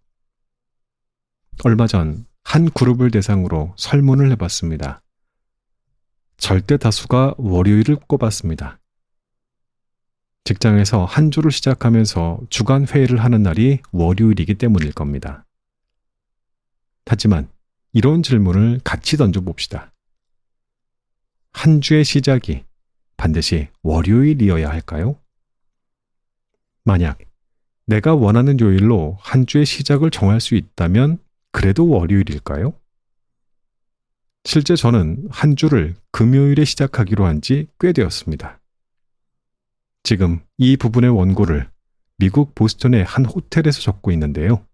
얼마 전 한 그룹을 대상으로 설문을 해봤습니다. 절대 다수가 월요일을 꼽았습니다. 직장에서 한 주를 시작하면서 주간 회의를 하는 날이 월요일이기 때문일 겁니다. 하지만 이런 질문을 같이 던져봅시다. 한 주의 시작이 반드시 월요일이어야 할까요? 만약 내가 원하는 요일로 한 주의 시작을 정할 수 있다면 그래도 월요일일까요? 실제 저는 한 주를 금요일에 시작하기로 한 지 꽤 되었습니다. 지금 이 부분의 원고를 미국 보스턴의 한 호텔에서 적고 있는데요.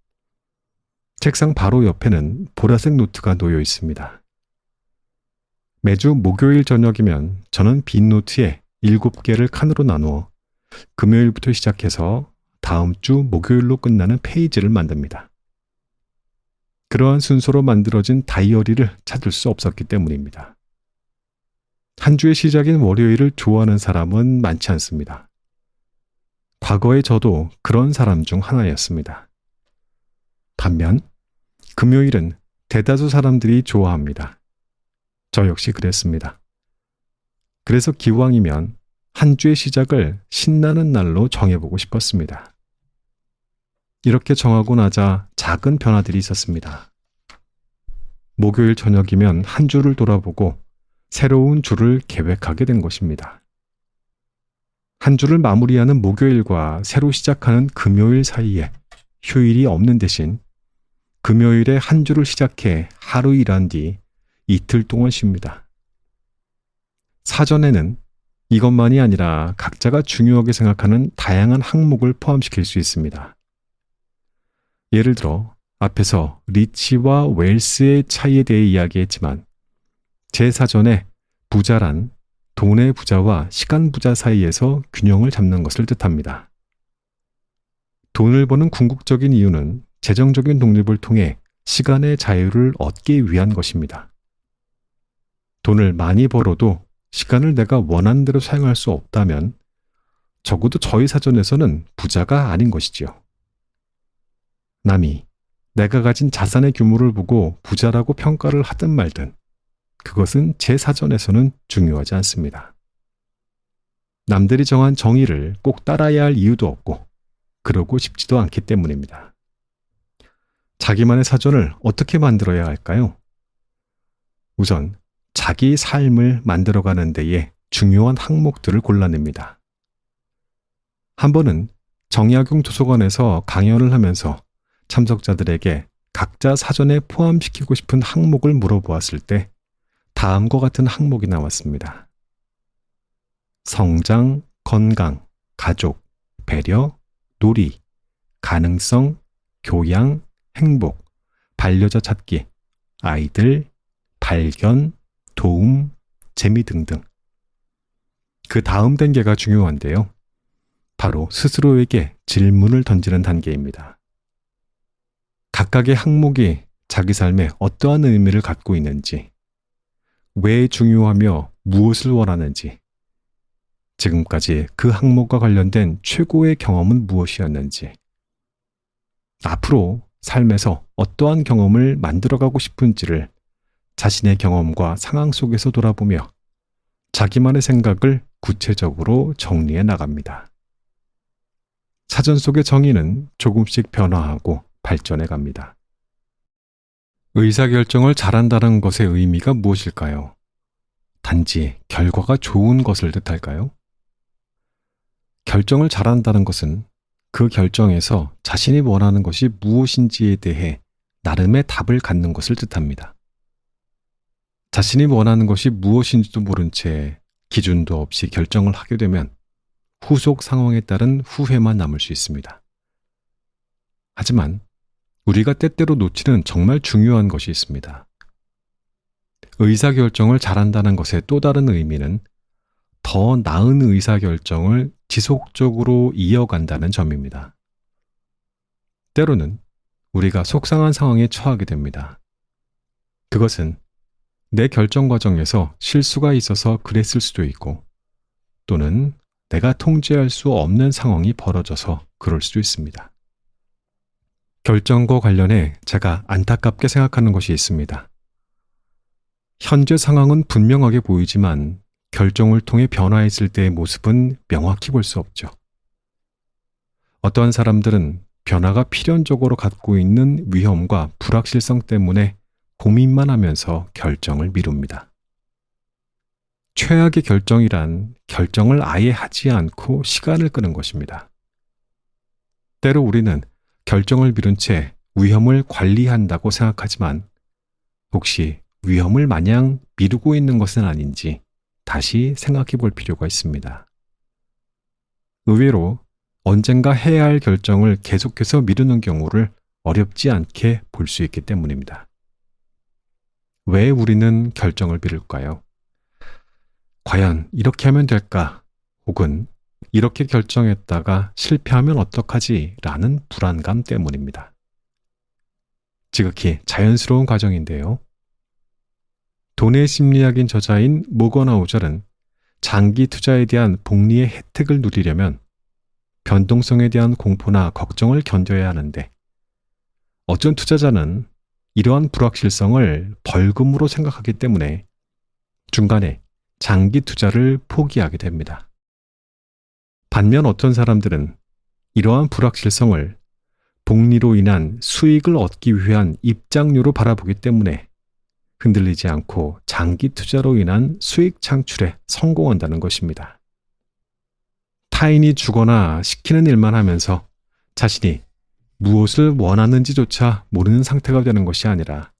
책상 바로 옆에는 보라색 노트가 놓여 있습니다. 매주 목요일 저녁이면 저는 빈 노트에 7개를 칸으로 나누어 금요일부터 시작해서 다음 주 목요일로 끝나는 페이지를 만듭니다. 그러한 순서로 만들어진 다이어리를 찾을 수 없었기 때문입니다. 한 주의 시작인 월요일을 좋아하는 사람은 많지 않습니다. 과거의 저도 그런 사람 중 하나였습니다. 반면 금요일은 대다수 사람들이 좋아합니다. 저 역시 그랬습니다. 그래서 기왕이면 한 주의 시작을 신나는 날로 정해보고 싶었습니다. 이렇게 정하고 나자 작은 변화들이 있었습니다. 목요일 저녁이면 한 주를 돌아보고 새로운 주를 계획하게 된 것입니다. 한 주를 마무리하는 목요일과 새로 시작하는 금요일 사이에 휴일이 없는 대신 금요일에 한 주를 시작해 하루 일한 뒤 이틀 동안 쉽니다. 사전에는 이것만이 아니라 각자가 중요하게 생각하는 다양한 항목을 포함시킬 수 있습니다. 예를 들어 앞에서 리치와 웰스의 차이에 대해 이야기했지만 제 사전에 부자란 돈의 부자와 시간 부자 사이에서 균형을 잡는 것을 뜻합니다. 돈을 버는 궁극적인 이유는 재정적인 독립을 통해 시간의 자유를 얻기 위한 것입니다. 돈을 많이 벌어도 시간을 내가 원하는 대로 사용할 수 없다면 적어도 저희 사전에서는 부자가 아닌 것이지요. 남이 내가 가진 자산의 규모를 보고 부자라고 평가를 하든 말든 그것은 제 사전에서는 중요하지 않습니다. 남들이 정한 정의를 꼭 따라야 할 이유도 없고 그러고 싶지도 않기 때문입니다. 자기만의 사전을 어떻게 만들어야 할까요? 우선 자기 삶을 만들어가는 데에 중요한 항목들을 골라냅니다. 한 번은 정약용 도서관에서 강연을 하면서 참석자들에게 각자 사전에 포함시키고 싶은 항목을 물어보았을 때 다음과 같은 항목이 나왔습니다. 성장, 건강, 가족, 배려, 놀이, 가능성, 교양, 행복, 반려자 찾기, 아이들, 발견, 도움, 재미 등등. 그 다음 단계가 중요한데요. 바로 스스로에게 질문을 던지는 단계입니다. 각각의 항목이 자기 삶에 어떠한 의미를 갖고 있는지, 왜 중요하며 무엇을 원하는지, 지금까지 그 항목과 관련된 최고의 경험은 무엇이었는지, 앞으로 삶에서 어떠한 경험을 만들어가고 싶은지를 자신의 경험과 상황 속에서 돌아보며 자기만의 생각을 구체적으로 정리해 나갑니다. 사전 속의 정의는 조금씩 변화하고 발전해 갑니다. 의사결정을 잘한다는 것의 의미가 무엇일까요? 단지 결과가 좋은 것을 뜻할까요? 결정을 잘한다는 것은 그 결정에서 자신이 원하는 것이 무엇인지에 대해 나름의 답을 갖는 것을 뜻합니다. 자신이 원하는 것이 무엇인지도 모른 채 기준도 없이 결정을 하게 되면 후속 상황에 따른 후회만 남을 수 있습니다. 하지만 우리가 때때로 놓치는 정말 중요한 것이 있습니다. 의사결정을 잘한다는 것의 또 다른 의미는 더 나은 의사결정을 지속적으로 이어간다는 점입니다. 때로는 우리가 속상한 상황에 처하게 됩니다. 그것은 내 결정 과정에서 실수가 있어서 그랬을 수도 있고, 또는 내가 통제할 수 없는 상황이 벌어져서 그럴 수도 있습니다. 결정과 관련해 제가 안타깝게 생각하는 것이 있습니다. 현재 상황은 분명하게 보이지만 결정을 통해 변화했을 때의 모습은 명확히 볼 수 없죠. 어떠한 사람들은 변화가 필연적으로 갖고 있는 위험과 불확실성 때문에 고민만 하면서 결정을 미룹니다. 최악의 결정이란 결정을 아예 하지 않고 시간을 끄는 것입니다. 때로 우리는 결정을 미룬 채 위험을 관리한다고 생각하지만 혹시 위험을 마냥 미루고 있는 것은 아닌지 다시 생각해 볼 필요가 있습니다. 의외로 언젠가 해야 할 결정을 계속해서 미루는 경우를 어렵지 않게 볼 수 있기 때문입니다. 왜 우리는 결정을 미룰까요? 과연 이렇게 하면 될까? 혹은 이렇게 결정했다가 실패하면 어떡하지? 라는 불안감 때문입니다. 지극히 자연스러운 과정인데요. 돈의 심리학인 저자인 모건 아우절은 장기 투자에 대한 복리의 혜택을 누리려면 변동성에 대한 공포나 걱정을 견뎌야 하는데, 어떤 투자자는 이러한 불확실성을 벌금으로 생각하기 때문에 중간에 장기 투자를 포기하게 됩니다. 반면 어떤 사람들은 이러한 불확실성을 복리로 인한 수익을 얻기 위한 입장료로 바라보기 때문에 흔들리지 않고 장기 투자로 인한 수익 창출에 성공한다는 것입니다. 타인이 주거나 시키는 일만 하면서 자신이 무엇을 원하는지조차 모르는 상태가 되는 것이 아니라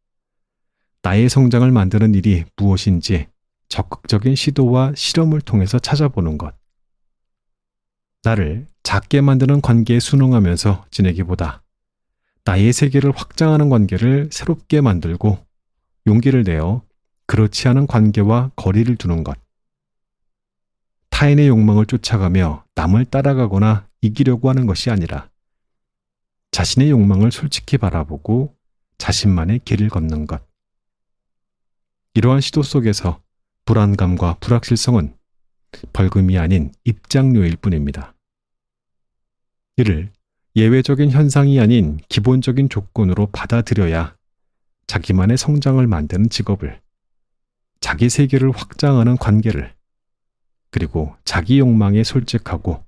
나의 성장을 만드는 일이 무엇인지 적극적인 시도와 실험을 통해서 찾아보는 것. 나를 작게 만드는 관계에 순응하면서 지내기보다 나의 세계를 확장하는 관계를 새롭게 만들고 용기를 내어 그렇지 않은 관계와 거리를 두는 것. 타인의 욕망을 쫓아가며 남을 따라가거나 이기려고 하는 것이 아니라 자신의 욕망을 솔직히 바라보고 자신만의 길을 걷는 것. 이러한 시도 속에서 불안감과 불확실성은 벌금이 아닌 입장료일 뿐입니다. 이를 예외적인 현상이 아닌 기본적인 조건으로 받아들여야 자기만의 성장을 만드는 직업을, 자기 세계를 확장하는 관계를, 그리고 자기 욕망에 솔직하고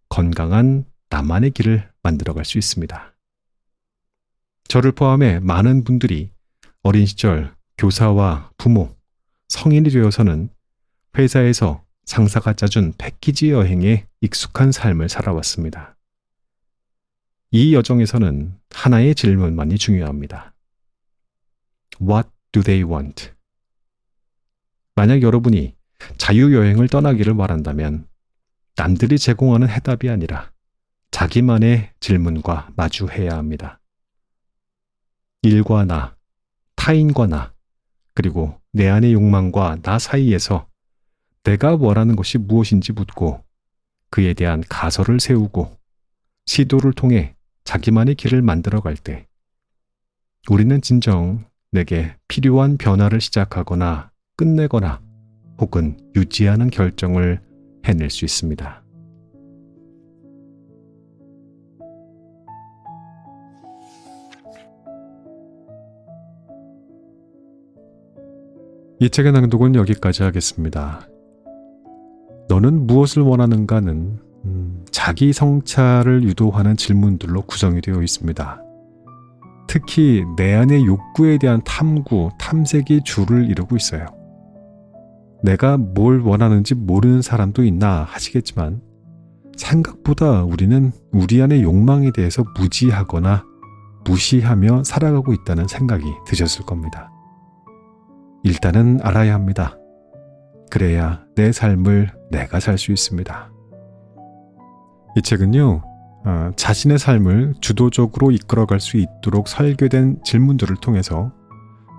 건강한 나만의 길을 만들어갈 수 있습니다. 저를 포함해 많은 분들이 어린 시절 교사와 부모, 성인이 되어서는 회사에서 상사가 짜준 패키지 여행에 익숙한 삶을 살아왔습니다. 이 여정에서는 하나의 질문만이 중요합니다. What do they want? 만약 여러분이 자유여행을 떠나기를 바란다면 남들이 제공하는 해답이 아니라 자기만의 질문과 마주해야 합니다. 일과 나, 타인과 나, 그리고 내 안의 욕망과 나 사이에서 내가 원하는 것이 무엇인지 묻고 그에 대한 가설을 세우고 시도를 통해 자기만의 길을 만들어갈 때 우리는 진정 내게 필요한 변화를 시작하거나 끝내거나 혹은 유지하는 결정을 해낼 수 있습니다. 이 책의 낭독은 여기까지 하겠습니다. 너는 무엇을 원하는가는 자기 성찰을 유도하는 질문들로 구성이 되어 있습니다. 특히 내 안의 욕구에 대한 탐구, 탐색이 주를 이루고 있어요. 내가 뭘 원하는지 모르는 사람도 있나 하시겠지만 생각보다 우리는 우리 안의 욕망에 대해서 무지하거나 무시하며 살아가고 있다는 생각이 드셨을 겁니다. 일단은 알아야 합니다. 그래야 내 삶을 내가 살 수 있습니다. 이 책은요, 자신의 삶을 주도적으로 이끌어갈 수 있도록 설계된 질문들을 통해서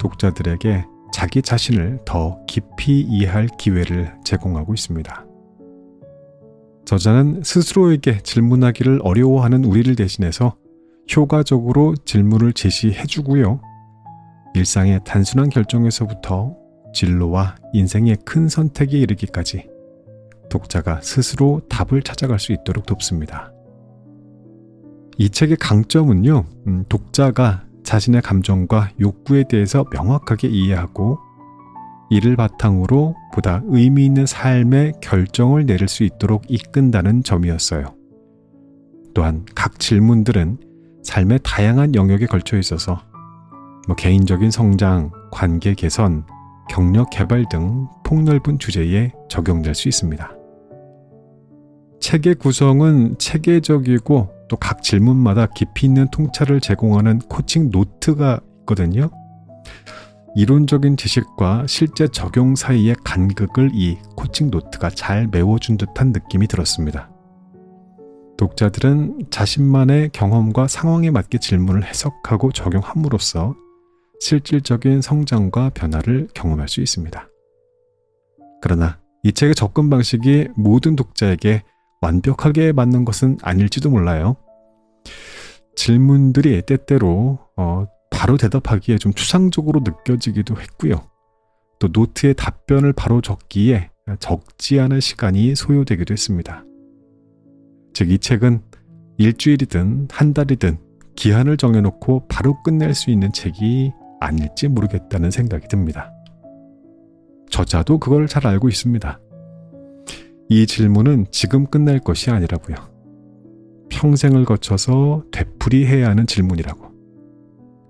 독자들에게 자기 자신을 더 깊이 이해할 기회를 제공하고 있습니다. 저자는 스스로에게 질문하기를 어려워하는 우리를 대신해서 효과적으로 질문을 제시해주고요. 일상의 단순한 결정에서부터 진로와 인생의 큰 선택에 이르기까지 독자가 스스로 답을 찾아갈 수 있도록 돕습니다. 이 책의 강점은요, 독자가 자신의 감정과 욕구에 대해서 명확하게 이해하고 이를 바탕으로 보다 의미 있는 삶의 결정을 내릴 수 있도록 이끈다는 점이었어요. 또한 각 질문들은 삶의 다양한 영역에 걸쳐 있어서 개인적인 성장, 관계 개선, 경력 개발 등 폭넓은 주제에 적용될 수 있습니다. 책의 구성은 체계적이고 또 각 질문마다 깊이 있는 통찰을 제공하는 코칭 노트가 있거든요. 이론적인 지식과 실제 적용 사이의 간극을 이 코칭 노트가 잘 메워준 듯한 느낌이 들었습니다. 독자들은 자신만의 경험과 상황에 맞게 질문을 해석하고 적용함으로써 실질적인 성장과 변화를 경험할 수 있습니다. 그러나 이 책의 접근 방식이 모든 독자에게 완벽하게 맞는 것은 아닐지도 몰라요. 질문들이 때때로 바로 대답하기에 좀 추상적으로 느껴지기도 했고요. 또 노트에 답변을 바로 적기에 적지 않은 시간이 소요되기도 했습니다. 즉, 이 책은 일주일이든 한 달이든 기한을 정해놓고 바로 끝낼 수 있는 책이 아닐지 모르겠다는 생각이 듭니다. 저자도 그걸 잘 알고 있습니다. 이 질문은 지금 끝낼 것이 아니라고요. 평생을 거쳐서 되풀이해야 하는 질문이라고.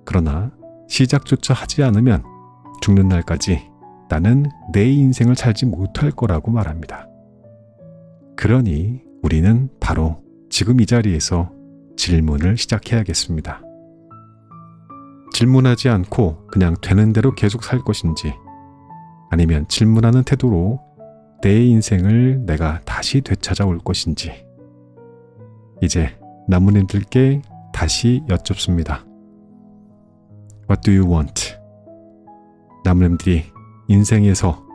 그러나 시작조차 하지 않으면 죽는 날까지 나는 내 인생을 살지 못할 거라고 말합니다. 그러니 우리는 바로 지금 이 자리에서 질문을 시작해야겠습니다. 질문하지 않고 그냥 되는 대로 계속 살 것인지, 아니면 질문하는 태도로 내 인생을 내가 다시 되찾아올 것인지, 이제 나무님들께 다시 여쭙습니다. What do you want? 나무님들이 인생에서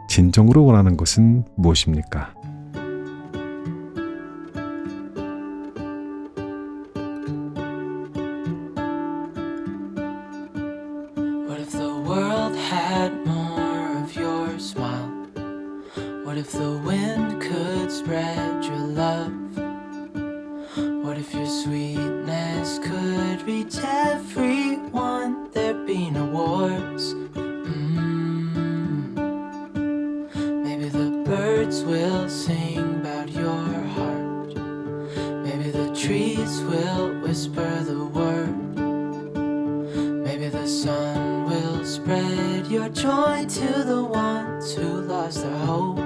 진정으로 원하는 것은 무엇입니까? What if the world had more of your smile? What if the wind could spread your love? What if your sweetness could reach everyone? There'd be no wars. Maybe the birds will sing about your heart. Maybe the trees will whisper the word. Maybe the sun will spread your joy to the ones who lost their hope.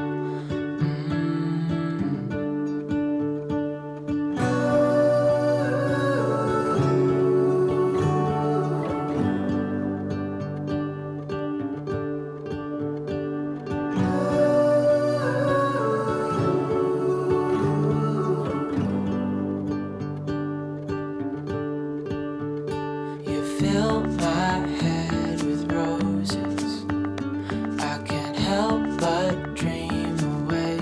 You fill my head with roses. I can't help but dream away.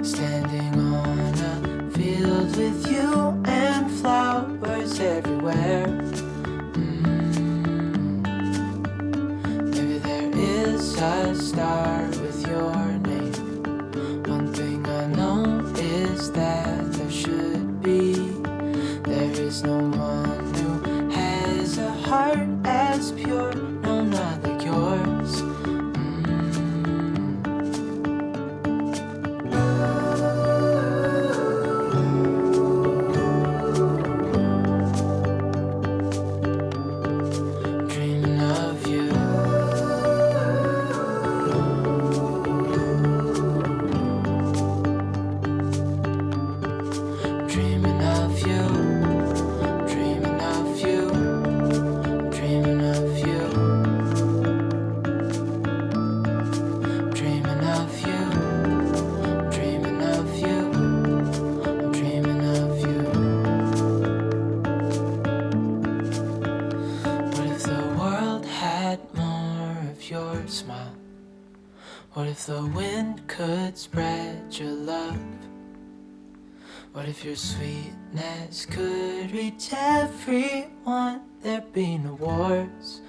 Standing on a field with you and flowers everywhere. Maybe there is a star with your name. One thing I know is that there should be. There is no one who has a heart as pure, no, not like yours. Dreaming of you. Dreaming of you. Dreaming of you. Dreaming of you. Dreaming of you. Dreaming of you. I'm dreaming of you. What if the world had more of your smile? What if the wind could spread your love? What if your sweetness could reach everyone? There'd be no wars.